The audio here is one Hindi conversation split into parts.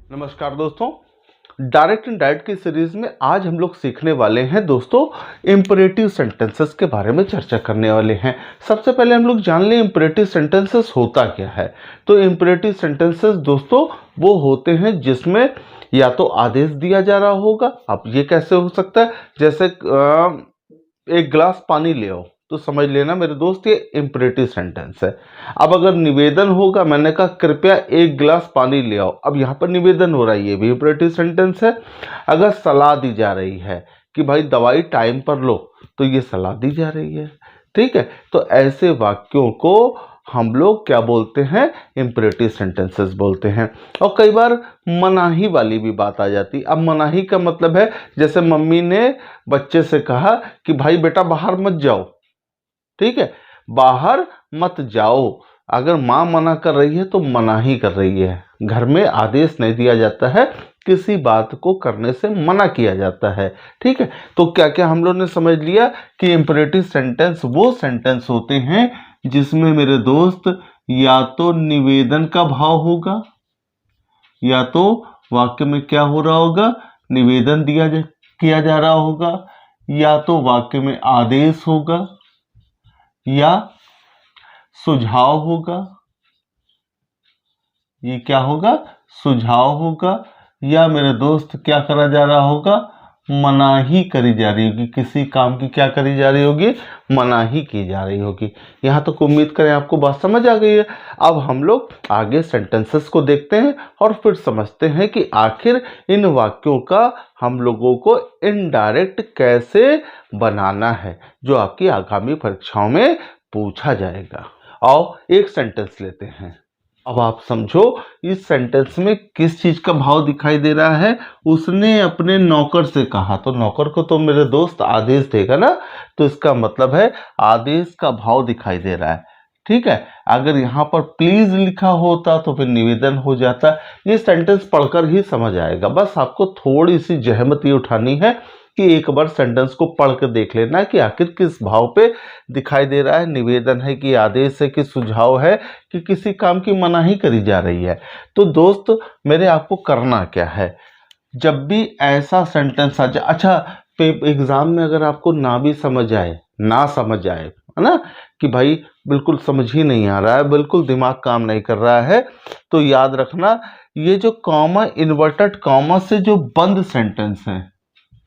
नमस्कार दोस्तों, डायरेक्ट एंड डायरेक्ट की सीरीज में आज हम लोग सीखने वाले हैं दोस्तों इंपरेटिव सेंटेंसेस के बारे में चर्चा करने वाले हैं। सबसे पहले हम लोग जान लें इंपरेटिव सेंटेंसेस होता क्या है। तो इंपरेटिव सेंटेंसेस दोस्तों वो होते हैं जिसमें या तो आदेश दिया जा रहा होगा। अब ये कैसे हो सकता है, जैसे एक गिलास पानी ले आओ, तो समझ लेना मेरे दोस्त ये इंपरेटिव सेंटेंस है। अब अगर निवेदन होगा, मैंने कहा कृपया एक गिलास पानी ले आओ, अब यहाँ पर निवेदन हो रहा है, ये भी इंपरेटिव सेंटेंस है। अगर सलाह दी जा रही है कि भाई दवाई टाइम पर लो, तो ये सलाह दी जा रही है। ठीक है, तो ऐसे वाक्यों को हम लोग क्या बोलते हैं, इंपरेटिव सेंटेंसेस बोलते हैं। और कई बार मनाही वाली भी बात आ जाती। अब मनाही का मतलब है, जैसे मम्मी ने बच्चे से कहा कि भाई बेटा बाहर मत जाओ। ठीक है, बाहर मत जाओ। अगर माँ मना कर रही है तो मनाही कर रही है। घर में आदेश नहीं दिया जाता है, किसी बात को करने से मना किया जाता है। ठीक है, तो क्या क्या हम लोग ने समझ लिया कि इंपरेटिव सेंटेंस वो सेंटेंस होते हैं जिसमें मेरे दोस्त या तो निवेदन का भाव होगा, या तो वाक्य में क्या हो रहा होगा, निवेदन किया जा रहा होगा, या तो वाक्य में आदेश होगा, या सुझाव होगा। ये क्या होगा, सुझाव होगा। या मेरे दोस्त क्या करा जा रहा होगा, मनाही करी जा रही होगी। किसी काम की क्या करी जा रही होगी, मनाही की जा रही होगी। यहाँ तक उम्मीद करें आपको बात समझ आ गई है। अब हम लोग आगे सेंटेंसेस को देखते हैं और फिर समझते हैं कि आखिर इन वाक्यों का हम लोगों को इनडायरेक्ट कैसे बनाना है, जो आपकी आगामी परीक्षाओं में पूछा जाएगा। आओ एक सेंटेंस लेते हैं। अब आप समझो इस सेंटेंस में किस चीज का भाव दिखाई दे रहा है। उसने अपने नौकर से कहा, तो नौकर को तो मेरे दोस्त आदेश देगा ना, तो इसका मतलब है आदेश का भाव दिखाई दे रहा है। ठीक है, अगर यहाँ पर प्लीज लिखा होता तो फिर निवेदन हो जाता। ये सेंटेंस पढ़कर ही समझ आएगा, बस आपको थोड़ी सी जहमत ये उठानी है कि एक बार सेंटेंस को पढ़ कर देख लेना कि आखिर किस भाव पे दिखाई दे रहा है, निवेदन है कि आदेश है कि सुझाव है कि किसी काम की मनाही करी जा रही है। तो दोस्त मेरे आपको करना क्या है, जब भी ऐसा सेंटेंस आ जाए, अच्छा एग्जाम में अगर आपको ना भी समझ आए, ना समझ आए, है ना, कि भाई बिल्कुल समझ ही नहीं आ रहा है, बिल्कुल दिमाग काम नहीं कर रहा है, तो याद रखना ये जो कॉमा इन्वर्टेड कॉमा से जो बंद सेंटेंस है,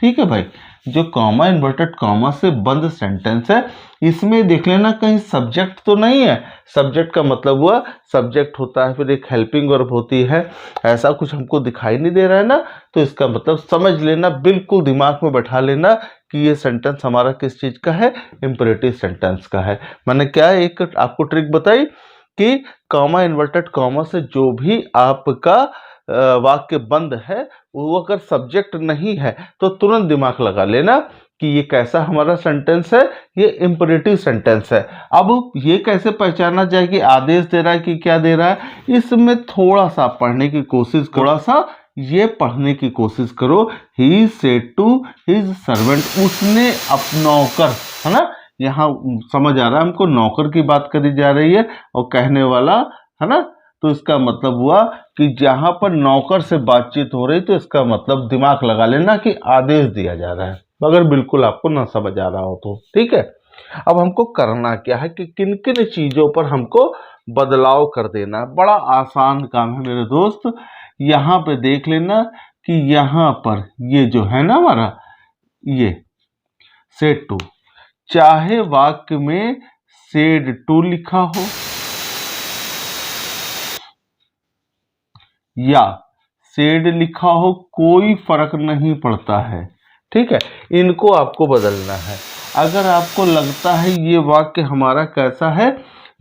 ठीक है भाई, जो कॉमा इन्वर्टेड कॉमा से बंद सेंटेंस है, इसमें देख लेना कहीं सब्जेक्ट तो नहीं है। सब्जेक्ट का मतलब हुआ, सब्जेक्ट होता है, फिर एक हेल्पिंग वर्ब होती है, ऐसा कुछ हमको दिखाई नहीं दे रहा है ना, तो इसका मतलब समझ लेना, बिल्कुल दिमाग में बैठा लेना कि ये सेंटेंस हमारा किस चीज का है, इंपरेटिव सेंटेंस का है। मैंने क्या एक आपको ट्रिक बताई कि कॉमा इन्वर्टेड कॉमा से जो भी आपका वाक्य बंद है, वो अगर सब्जेक्ट नहीं है तो तुरंत दिमाग लगा लेना कि ये कैसा हमारा सेंटेंस है, ये इंपरेटिव सेंटेंस है। अब ये कैसे पहचाना जाए कि आदेश दे रहा है कि क्या दे रहा है, इसमें थोड़ा सा पढ़ने की कोशिश, थोड़ा सा ये पढ़ने की कोशिश करो। He said to his servant, उसने अपना नौकर, है ना, यहाँ समझ आ रहा है हमको नौकर की बात करी जा रही है और कहने वाला, है ना, तो इसका मतलब हुआ कि जहां पर नौकर से बातचीत हो रही, तो इसका मतलब दिमाग लगा लेना कि आदेश दिया जा रहा है, अगर बिल्कुल आपको ना समझ आ रहा हो तो। ठीक है, अब हमको करना क्या है कि किन किन चीजों पर हमको बदलाव कर देना है। बड़ा आसान काम है मेरे दोस्त। यहाँ पे देख लेना कि यहाँ पर ये जो है ना हमारा, ये सेड टू, चाहे वाक्य में सेड टू लिखा हो या सेड लिखा हो, कोई फर्क नहीं पड़ता है। ठीक है, इनको आपको बदलना है। अगर आपको लगता है ये वाक्य हमारा कैसा है,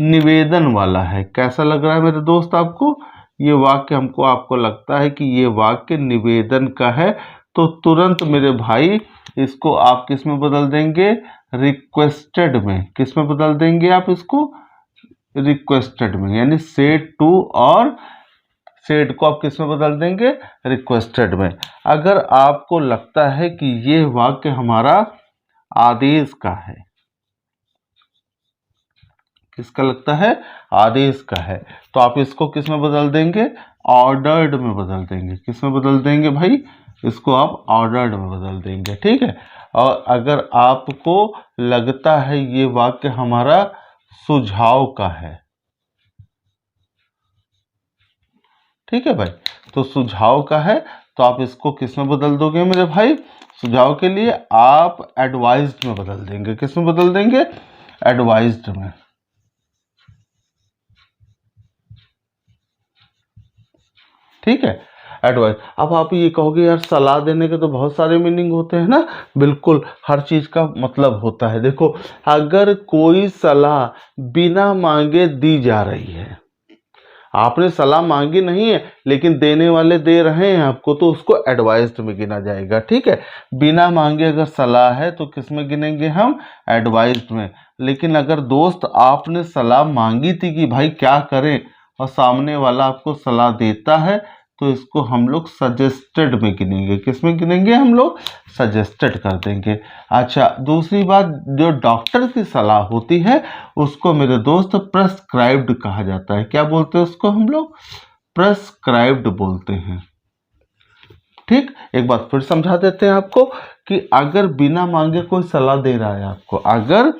निवेदन वाला है, कैसा लग रहा है मेरे दोस्त आपको, ये वाक्य हमको आपको लगता है कि ये वाक्य निवेदन का है, तो तुरंत मेरे भाई इसको आप किस में बदल देंगे, रिक्वेस्टेड में। किस में बदल देंगे आप इसको, रिक्वेस्टेड में, यानी सेड टू और सेड को आप किस में बदल देंगे, रिक्वेस्टेड में। अगर आपको लगता है कि ये वाक्य हमारा आदेश का है, किसका लगता है? आदेश का है। तो आप इसको किस में बदल देंगे? ऑर्डर्ड में बदल देंगे। किस में बदल देंगे भाई? इसको आप ऑर्डर्ड में बदल देंगे, ठीक है। और अगर आपको लगता है ये वाक्य हमारा सुझाव का है, ठीक है भाई, तो सुझाव का है तो आप इसको किस में बदल दोगे मेरे भाई? सुझाव के लिए आप एडवाइज्ड में बदल देंगे। किस में बदल देंगे? एडवाइज्ड में, ठीक है, एडवाइस। अब आप ये कहोगे यार सलाह देने के तो बहुत सारे मीनिंग होते हैं ना। बिल्कुल, हर चीज का मतलब होता है। देखो, अगर कोई सलाह बिना मांगे दी जा रही है, आपने सलाह मांगी नहीं है लेकिन देने वाले दे रहे हैं आपको, तो उसको एडवाइज्ड में गिना जाएगा, ठीक है। बिना मांगे अगर सलाह है तो किस में गिनेंगे हम? एडवाइज्ड में। लेकिन अगर दोस्त आपने सलाह मांगी थी कि भाई क्या करें, और सामने वाला आपको सलाह देता है, तो इसको हम लोग सजेस्टेड में गिनेंगे। किस में गिनेंगे हम लोग? सजेस्टेड कर देंगे। अच्छा, दूसरी बात, जो डॉक्टर की सलाह होती है उसको मेरे दोस्त प्रेस्क्राइब्ड कहा जाता है। क्या बोलते हैं उसको हम लोग? प्रेस्क्राइब्ड बोलते हैं, ठीक। एक बात फिर समझा देते हैं आपको कि अगर बिना मांगे कोई सलाह दे रहा है आपको, अगर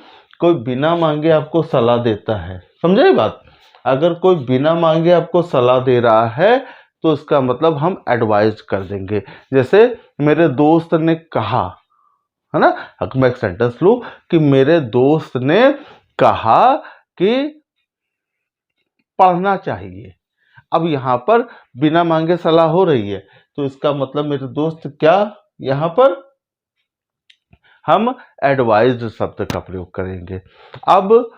कोई बिना मांगे आपको सलाह देता है, समझे ये बात? अगर कोई बिना मांगे आपको सलाह दे रहा है तो इसका मतलब हम एडवाइज कर देंगे। जैसे मेरे दोस्त ने कहा, है ना, अगर मैं एक सेंटेंस लूं कि मेरे दोस्त ने कहा कि पढ़ना चाहिए। अब यहां पर बिना मांगे सलाह हो रही है, तो इसका मतलब मेरे दोस्त क्या, यहां पर हम एडवाइज्ड शब्द का प्रयोग करेंगे। अब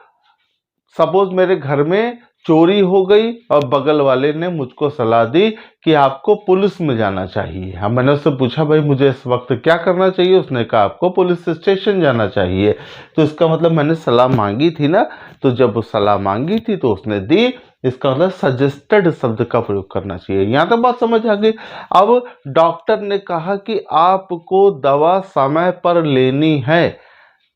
सपोज मेरे घर में चोरी हो गई और बगल वाले ने मुझको सलाह दी कि आपको पुलिस में जाना चाहिए। हम मैंने उससे पूछा भाई मुझे इस वक्त क्या करना चाहिए, उसने कहा आपको पुलिस स्टेशन जाना चाहिए। तो इसका मतलब मैंने सलाह मांगी थी ना, तो जब वो सलाह मांगी थी तो उसने दी, इसका मतलब सजेस्टेड शब्द का प्रयोग करना चाहिए। यहाँ तक बात समझ आ गई। अब डॉक्टर ने कहा कि आपको दवा समय पर लेनी है,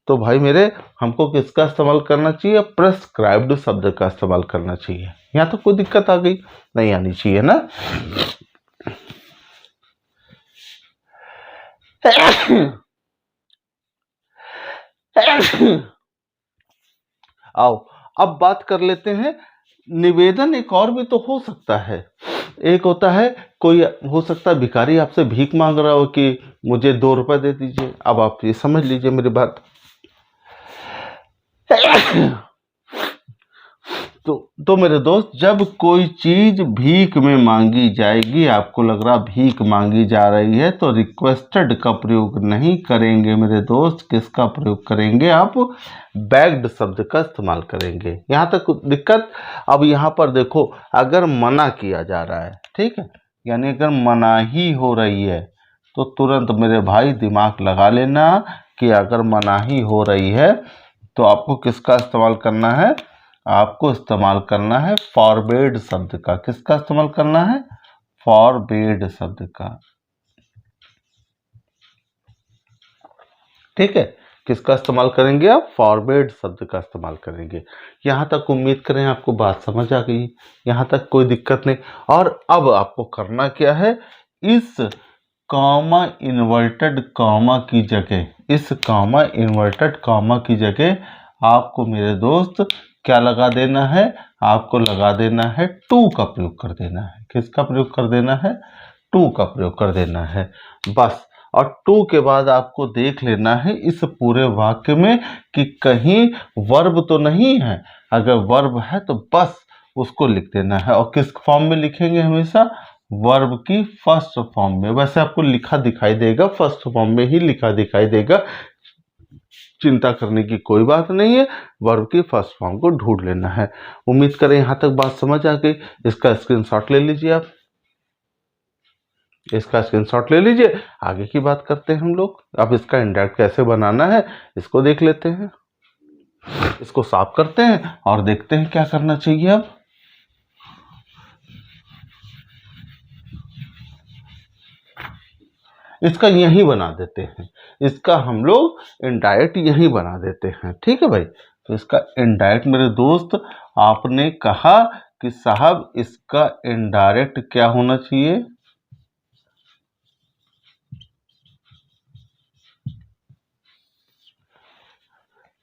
तो भाई मेरे हमको किसका इस्तेमाल करना चाहिए? प्रेस्क्राइब्ड शब्द का इस्तेमाल करना चाहिए। यहाँ तो कोई दिक्कत आ गई? नहीं आनी चाहिए ना। आओ अब बात कर लेते हैं। निवेदन एक और भी तो हो सकता है। एक होता है, कोई हो सकता है भिखारी आपसे भीख मांग रहा हो कि मुझे 2 रुपए दे दीजिए। अब आप ये समझ लीजिए मेरी बात। तो मेरे दोस्त, जब कोई चीज भीख में मांगी जाएगी, आपको लग रहा भीख मांगी जा रही है, तो रिक्वेस्टेड का प्रयोग नहीं करेंगे मेरे दोस्त। किसका प्रयोग करेंगे आप? बेग्ड शब्द का इस्तेमाल करेंगे। यहां तक दिक्कत? अब यहां पर देखो, अगर मना किया जा रहा है, ठीक है, यानी अगर मनाही हो रही है, तो तुरंत मेरे भाई दिमाग लगा लेना कि अगर मनाही हो रही है तो आपको किसका इस्तेमाल करना है? आपको इस्तेमाल करना है फॉरबेड शब्द का। किसका इस्तेमाल करना है? फॉरबेड शब्द का, ठीक है। किसका इस्तेमाल करेंगे आप? फॉरबेड शब्द का इस्तेमाल करेंगे। यहां तक उम्मीद करें आपको बात समझ आ गई, यहां तक कोई दिक्कत नहीं। और अब आपको करना क्या है? इस कॉमा इन्वर्टेड कॉमा की जगह, इस कॉमा इन्वर्टेड कॉमा की जगह आपको मेरे दोस्त क्या लगा देना है? आपको लगा देना है टू का प्रयोग कर देना है। किसका प्रयोग कर देना है? टू का प्रयोग कर देना है, बस। और टू के बाद आपको देख लेना है इस पूरे वाक्य में कि कहीं वर्ब तो नहीं है। अगर वर्ब है तो बस उसको लिख देना है। और किस फॉर्म में लिखेंगे? हमेशा वर्ब की फर्स्ट फॉर्म में। वैसे आपको लिखा दिखाई देगा, फर्स्ट फॉर्म में ही लिखा दिखाई देगा, चिंता करने की कोई बात नहीं है। वर्ब की फर्स्ट फॉर्म को ढूंढ लेना है। उम्मीद करें यहां तक बात समझ आ गई। इसका स्क्रीनशॉट ले लीजिए आप, इसका स्क्रीनशॉट ले लीजिए। आगे की बात करते हैं हम लोग। अब इसका इंडेक्स कैसे बनाना है इसको देख लेते हैं। इसको साफ करते हैं और देखते हैं क्या करना चाहिए। अब इसका यही बना देते हैं, इसका हम लोग इनडायरेक्ट यही बना देते हैं, ठीक है भाई। तो इसका इनडायरेक्ट मेरे दोस्त आपने कहा कि साहब इसका इनडायरेक्ट क्या होना चाहिए,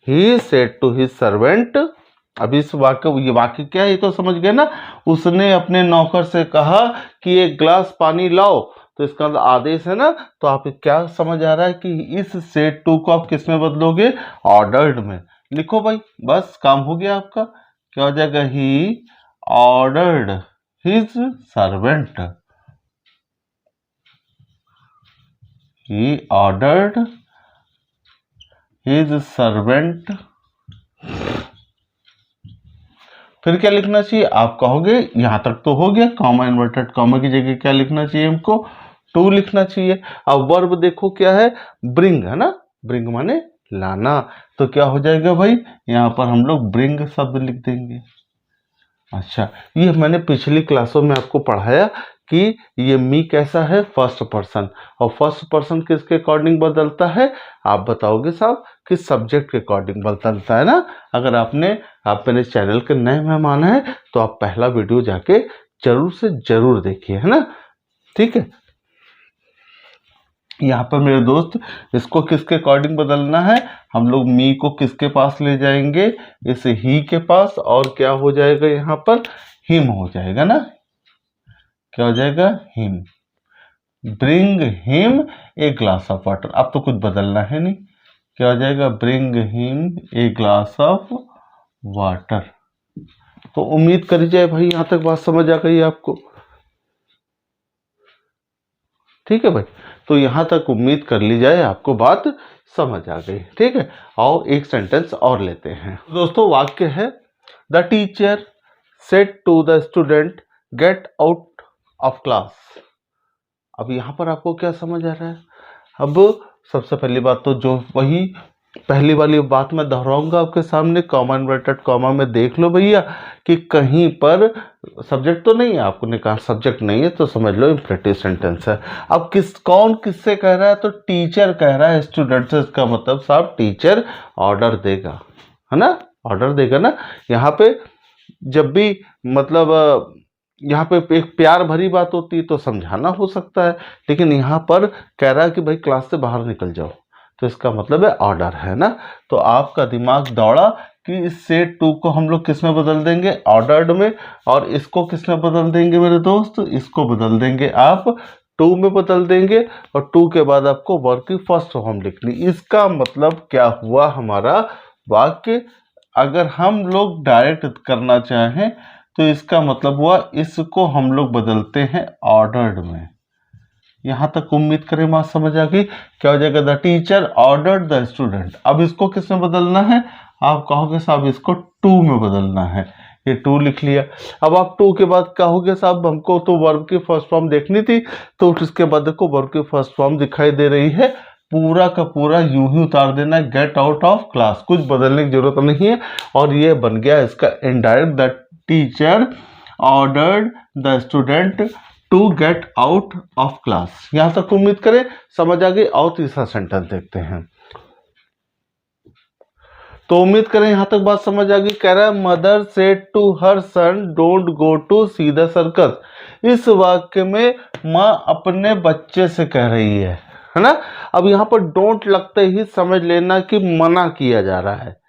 he said to his servant. अभी इस वाक्य, ये वाक्य क्या है ये तो समझ गए ना, उसने अपने नौकर से कहा कि एक ग्लास पानी लाओ, तो इसका मतलब आदेश है ना। तो आप क्या समझ आ रहा है कि इस सेड टू को आप किस में बदलोगे, ऑर्डर्ड में। लिखो भाई, बस काम हो गया आपका। क्या हो जाएगा, he ordered his servant, he ordered his servant. फिर क्या लिखना चाहिए, आप कहोगे यहां तक तो हो गया, कॉमा इन्वर्टेड कॉमा की जगह क्या लिखना चाहिए हमको, टू लिखना चाहिए। अब वर्ब देखो क्या है, ब्रिंग है ना, ब्रिंग माने लाना। तो क्या हो जाएगा भाई, यहाँ पर हम लोग ब्रिंग शब्द लिख देंगे। अच्छा, ये मैंने पिछली क्लासों में आपको पढ़ाया कि ये मी कैसा है, फर्स्ट पर्सन, और फर्स्ट पर्सन किसके अकॉर्डिंग बदलता है, आप बताओगे साहब कि सब्जेक्ट के अकॉर्डिंग बदलता है ना। अगर आप मेरे चैनल के नए मेहमान हैं तो आप पहला वीडियो जाके जरूर से जरूर देखिए, है ना। ठीक है, यहाँ पर मेरे दोस्त इसको किसके अकॉर्डिंग बदलना है, हम लोग मी को किसके पास ले जाएंगे, इस ही के पास, और क्या हो जाएगा यहाँ पर, हिम हो जाएगा ना। क्या हो जाएगा, him, bring him a glass of water. अब तो कुछ बदलना है नहीं, क्या हो जाएगा, bring him a glass of water. तो उम्मीद करी जाए भाई यहाँ तक बात समझ आ गई आपको। ठीक है भाई, तो यहां तक उम्मीद कर ली जाए आपको बात समझ आ गई। ठीक है, आओ एक सेंटेंस और लेते हैं दोस्तों। वाक्य है, the teacher said to the student get out of class. अब यहां पर आपको क्या समझ आ रहा है, अब सबसे पहली बात तो जो वही पहली वाली बात मैं दोहराऊंगा आपके सामने, कॉमा इन्वर्टेड कॉमा में देख लो भैया कि कहीं पर सब्जेक्ट तो नहीं है, आपने कहा सब्जेक्ट नहीं है तो समझ लो इंपरेटिव सेंटेंस है। अब कौन किससे कह रहा है, तो टीचर कह रहा है स्टूडेंट से, इसका मतलब साहब टीचर ऑर्डर देगा, है ना, ऑर्डर देगा ना। यहाँ पे जब भी मतलब यहाँ पे एक प्यार भरी बात होती है तो समझाना हो सकता है, लेकिन यहाँ पर कह रहा है कि भाई क्लास से बाहर निकल जाओ, तो इसका मतलब है ऑर्डर, है ना। तो आपका दिमाग दौड़ा कि इस सेड टू को हम लोग किस में बदल देंगे, ऑर्डर्ड में, और इसको किस में बदल देंगे मेरे दोस्त, इसको बदल देंगे आप टू में बदल देंगे, और टू के बाद आपको वर्ब की फर्स्ट फॉर्म लिखनी। इसका मतलब क्या हुआ हमारा वाक्य, अगर हम लोग डायरेक्ट करना चाहें तो इसका मतलब हुआ इसको हम लोग बदलते हैं ऑर्डर्ड में। यहां तक उम्मीद करें बात समझ आ गई। क्या हो जाएगा, the teacher ordered the student. अब इसको किस में बदलना है, आप कहोगे साहब इसको टू में बदलना है, ये टू लिख लिया। अब आप टू के बाद कहोगे साहब हमको तो वर्ब की फर्स्ट फॉर्म देखनी थी, तो इसके बाद देखो वर्ब की फर्स्ट फॉर्म दिखाई दे रही है, पूरा का पूरा यूं ही उतार देना है, गेट आउट ऑफ क्लास, कुछ बदलने की जरूरत नहीं है। और ये बन गया इसका indirect, the teacher ordered the student to get out of class. यहां तक उम्मीद करें समझ आ गई। और तीसरा सेंटेंस देखते हैं, तो उम्मीद करें यहां तक बात समझ आ गई। कह रहा है, mother said to her son don't go to see the circus. इस वाक्य में माँ अपने बच्चे से कह रही है ना। अब यहाँ पर डोंट लगते ही समझ लेना कि मना किया जा रहा है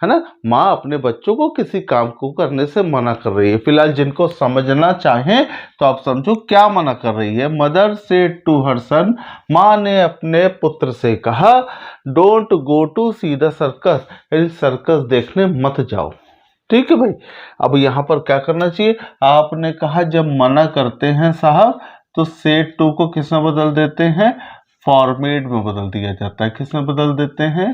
ना। माँ अपने बच्चों को किसी काम को करने से मना कर रही है। फिलहाल जिनको समझना चाहें तो आप समझो क्या मना कर रही है। Mother said to her son, माँ ने अपने पुत्र से कहा, don't go to see the circus, यानी सर्कस देखने मत जाओ। ठीक है भाई, अब यहाँ पर क्या करना चाहिए, आपने कहा जब मना करते हैं साहब तो सेड टू को किस में बदल देते हैं, फॉर्मेट में बदल दिया जाता है। किस में बदल देते हैं,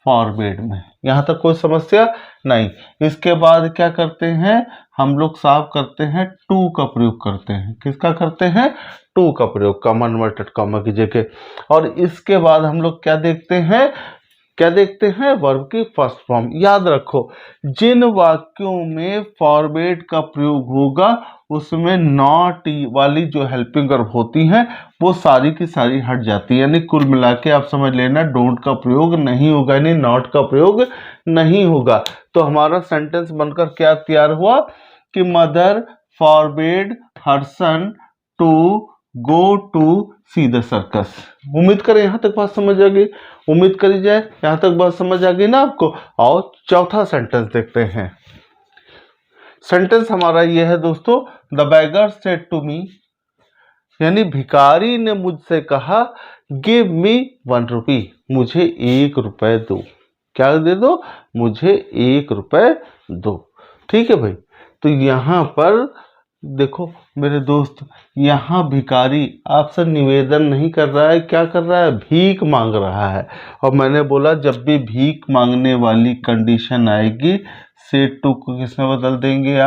फॉरवर्ड में। यहां तक कोई समस्या नहीं। इसके बाद क्या करते हैं हम लोग, साफ करते हैं टू का प्रयोग करते हैं। किसका करते हैं, टू का प्रयोग, कॉमा इन्वर्टेड कॉमा की जगह। और इसके बाद हम लोग क्या देखते हैं, क्या देखते हैं, वर्ब की फर्स्ट फॉर्म। याद रखो जिन वाक्यों में फॉरवर्ड का प्रयोग होगा उसमें नॉट वाली जो हेल्पिंग वर्ब होती हैं वो सारी की सारी हट जाती है। यानी कुल मिला के आप समझ लेना डोंट का प्रयोग नहीं होगा, यानी नॉट का प्रयोग नहीं होगा। तो हमारा सेंटेंस बनकर क्या तैयार हुआ कि mother forbid her son to go to see the circus. उम्मीद करें यहाँ तक बात समझ आ गई, उम्मीद करी जाए यहाँ तक बात समझ आ गई ना आपको। और चौथा सेंटेंस देखते हैं। सेंटेंस हमारा यह है दोस्तों, the beggar said to me, यानी भिखारी ने मुझसे कहा गिव मी 1 रुपी, मुझे 1 रुपए दो। क्या दे दो? मुझे 1 रुपए दो। ठीक है भाई। तो यहाँ पर देखो मेरे दोस्त, यहाँ भिखारी आपसे निवेदन नहीं कर रहा है, क्या कर रहा है? भीख मांग रहा है। और मैंने बोला जब भी भीख मांगने वाली कंडीशन आएगी, सेड टू को किस में बदल देंगे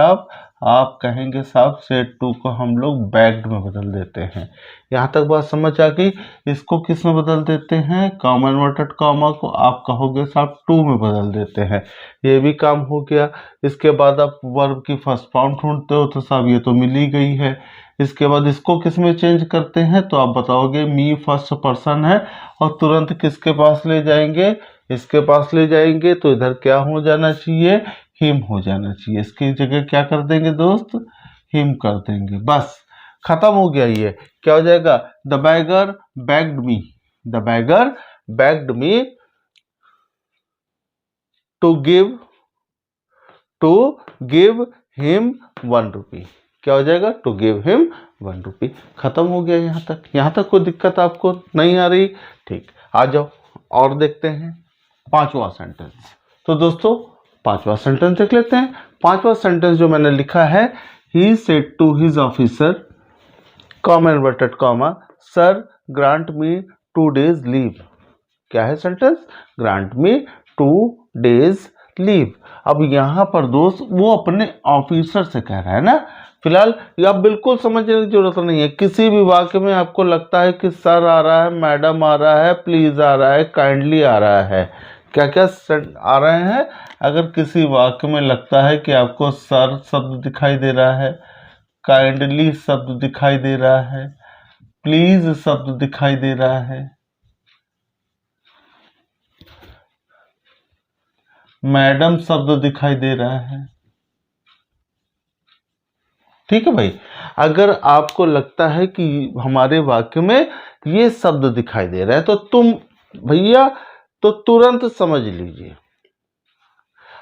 आप कहेंगे साहब सेड टू को हम लोग बैग्ड में बदल देते हैं। यहाँ तक बात समझ आ गई। इसको किस में बदल देते हैं? कॉमा इन्वर्टेड कॉमा को आप कहोगे साहब टू में बदल देते हैं। ये भी काम हो गया। इसके बाद आप वर्ब की फर्स्ट फॉर्म ढूंढते हो, तो साहब ये तो मिल ही गई है। इसके बाद इसको किस में चेंज करते हैं? तो आप बताओगे मी फर्स्ट पर्सन है, और तुरंत किसके पास ले जाएंगे? इसके पास ले जाएंगे। तो इधर क्या हो जाना चाहिए? हिम हो जाना चाहिए। इसकी जगह क्या कर देंगे दोस्त? हिम कर देंगे। बस खत्म हो गया। ये क्या हो जाएगा? The beggar begged me, the beggar begged me to give him 1 rupee. क्या हो जाएगा? To give him 1 rupee. खत्म हो गया। यहाँ तक कोई दिक्कत आपको नहीं आ रही? ठीक, आ जाओ और देखते हैं पांचवा सेंटेंस। तो दोस्तों पांचवा सेंटेंस देख लेते हैं। पांचवा सेंटेंस जो मैंने लिखा है, he said to his officer, comma inverted comma, sir grant me 2 days leave. क्या है sentence? Grant me 2 days leave. अब यहाँ पर दोस्त वो अपने ऑफिसर से कह रहा है ना। फिलहाल ये आप बिल्कुल समझने की जरूरत नहीं है। किसी भी वाक्य में आपको लगता है कि सर आ रहा है, मैडम आ रहा है, प्लीज आ रहा है, काइंडली आ रहा है, क्या क्या आ रहे हैं, अगर किसी वाक्य में लगता है कि आपको सर शब्द दिखाई दे रहा है, काइंडली शब्द दिखाई दे रहा है, प्लीज शब्द दिखाई दे रहा है, मैडम शब्द दिखाई दे रहा है, ठीक है भाई। अगर आपको लगता है कि हमारे वाक्य में ये शब्द दिखाई दे रहा है, तो तुम भैया तो तुरंत समझ लीजिए।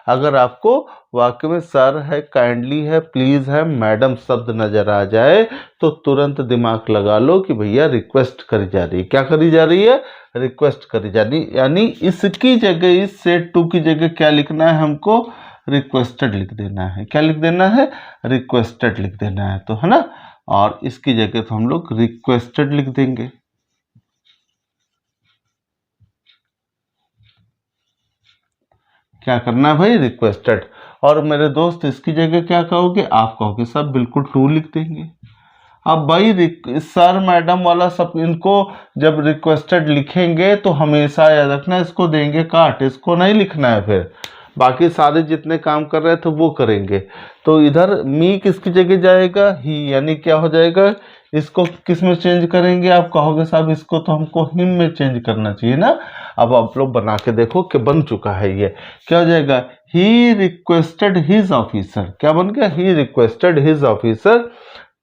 अगर आपको वाक्य में सर है, काइंडली है, प्लीज है, मैडम शब्द नजर आ जाए, तो तुरंत दिमाग लगा लो कि भैया रिक्वेस्ट करी जा रही है। क्या करी जा रही है? रिक्वेस्ट करी जा रही, यानी इसकी जगह, इस सेड टू की जगह क्या लिखना है हमको? रिक्वेस्टेड लिख देना है। क्या लिख देना है? रिक्वेस्टेड लिख देना है, तो है ना। और इसकी जगह तो हम लोग रिक्वेस्टेड लिख देंगे। क्या करना है भाई? रिक्वेस्टेड। और मेरे दोस्त इसकी जगह क्या कहोगे? आप कहोगे सब बिल्कुल टू लिख देंगे। अब भाई सर मैडम वाला सब इनको जब रिक्वेस्टेड लिखेंगे तो हमेशा याद रखना इसको देंगे काट, इसको नहीं लिखना है। फिर बाकी सारे जितने काम कर रहे थे वो करेंगे। तो इधर मी किसकी जगह जाएगा? ही, यानी क्या हो जाएगा? इसको किस में चेंज करेंगे? आप कहोगे साहब इसको तो हमको हिम में चेंज करना चाहिए ना। अब आप लोग बना के देखो कि बन चुका है ये। क्या हो जाएगा? He requested his officer. क्या बन गया? He requested his officer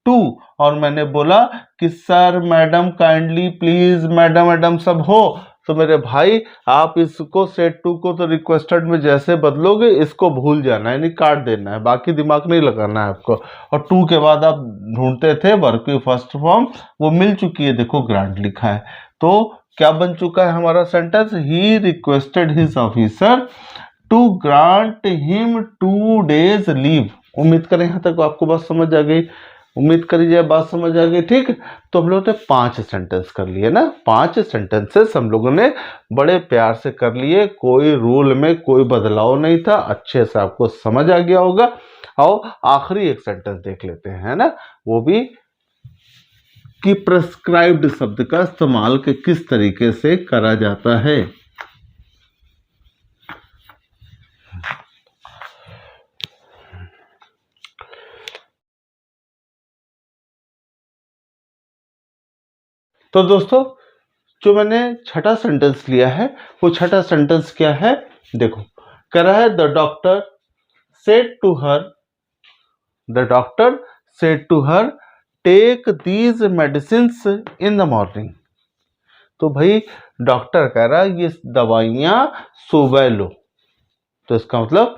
to, और मैंने बोला कि sir madam kindly please madam madam सब हो, तो मेरे भाई आप इसको सेड टू को तो रिक्वेस्टेड में जैसे बदलोगे इसको भूल जाना है, यानी काट देना है, बाकी दिमाग नहीं लगाना है आपको। और टू के बाद आप ढूंढते थे वर्ब की फर्स्ट फॉर्म, वो मिल चुकी है, देखो ग्रांट लिखा है। तो क्या बन चुका है हमारा sentence? He requested his officer to grant him 2 days leave. उम्मीद करें यहाँ तक आपको बात समझ आ गई, उम्मीद करी जाए बात समझ आ गई। ठीक, तो हम लोगों ने 5 सेंटेंस कर लिए ना। 5 सेंटेंसेस हम लोगों ने बड़े प्यार से कर लिए, कोई रूल में कोई बदलाव नहीं था, अच्छे से आपको समझ आ गया होगा। और आखिरी एक सेंटेंस देख लेते हैं, है ना, वो भी कि प्रेस्क्राइब्ड शब्द का इस्तेमाल किस तरीके से करा जाता है। तो दोस्तों जो मैंने छठा सेंटेंस लिया है, वो छठा सेंटेंस क्या है? देखो, कह रहा है the doctor said to her take these medicines in the morning. तो भाई डॉक्टर कह रहा है ये दवाइयां सुबह लो। तो इसका मतलब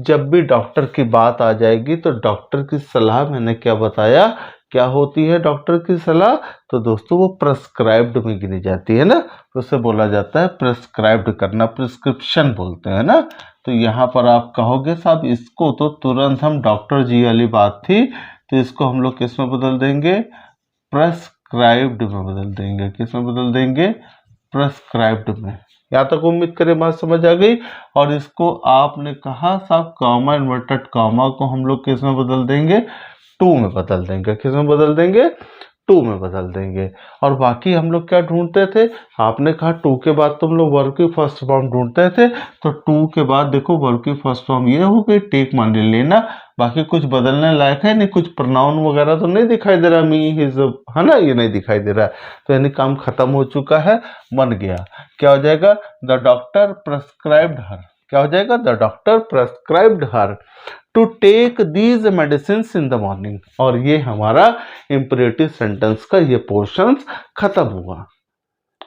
जब भी डॉक्टर की बात आ जाएगी तो डॉक्टर की सलाह, मैंने क्या बताया, क्या होती है डॉक्टर की सलाह, तो दोस्तों वो प्रेस्क्राइब्ड में गिनी जाती है ना, तो उसे बोला जाता है प्रेस्क्राइब्ड करना, प्रिस्क्रिप्शन बोलते हैं ना। तो यहाँ पर आप कहोगे साहब इसको तो तुरंत हम डॉक्टर जी वाली बात थी, तो इसको हम लोग किस में बदल देंगे, प्रेस्क्राइब्ड में बदल देंगे। किस में बदल देंगे, प्रेस्क्राइब्ड में। यहाँ तक उम्मीद करें बात समझ आ गई। और इसको आपने कहा साहब कॉमा, इन्वर्टेड कॉमा को हम लोग किस में बदल देंगे, टू में बदल देंगे। किस में बदल देंगे, टू में बदल देंगे। और बाकी हम लोग क्या ढूंढते थे, आपने कहा टू के बाद तुम लोग वर्ब की फर्स्ट फॉर्म ढूंढते थे, तो टू के बाद देखो वर्ब की फर्स्ट फॉर्म ये हो गई टेक मान लेना। बाकी कुछ बदलने लायक है नहीं, कुछ प्रोनाउन वगैरह तो नहीं दिखाई दे रहा, मी हिज, है ना, ये नहीं दिखाई दे रहा। तो यानी काम खत्म हो चुका है, बन गया। क्या हो जाएगा, द डॉक्टर प्रेस्क्राइब्ड हर। क्या हो जाएगा, the doctor prescribed her to take these medicines in the morning. और ये हमारा इंपरेटिव सेंटेंस का ये पोर्शन खत्म हुआ।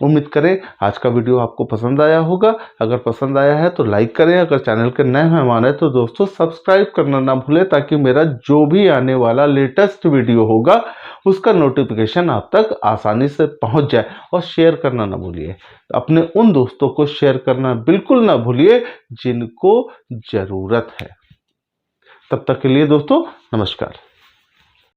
उम्मीद करें आज का वीडियो आपको पसंद आया होगा। अगर पसंद आया है तो लाइक करें, अगर चैनल के नए मेहमान हैं तो दोस्तों सब्सक्राइब करना ना भूलें, ताकि मेरा जो भी आने वाला लेटेस्ट वीडियो होगा उसका नोटिफिकेशन आप तक आसानी से पहुंच जाए। और शेयर करना ना भूलिए, अपने उन दोस्तों को शेयर करना बिल्कुल ना भूलिए जिनको ज़रूरत है। तब तक के लिए दोस्तों नमस्कार।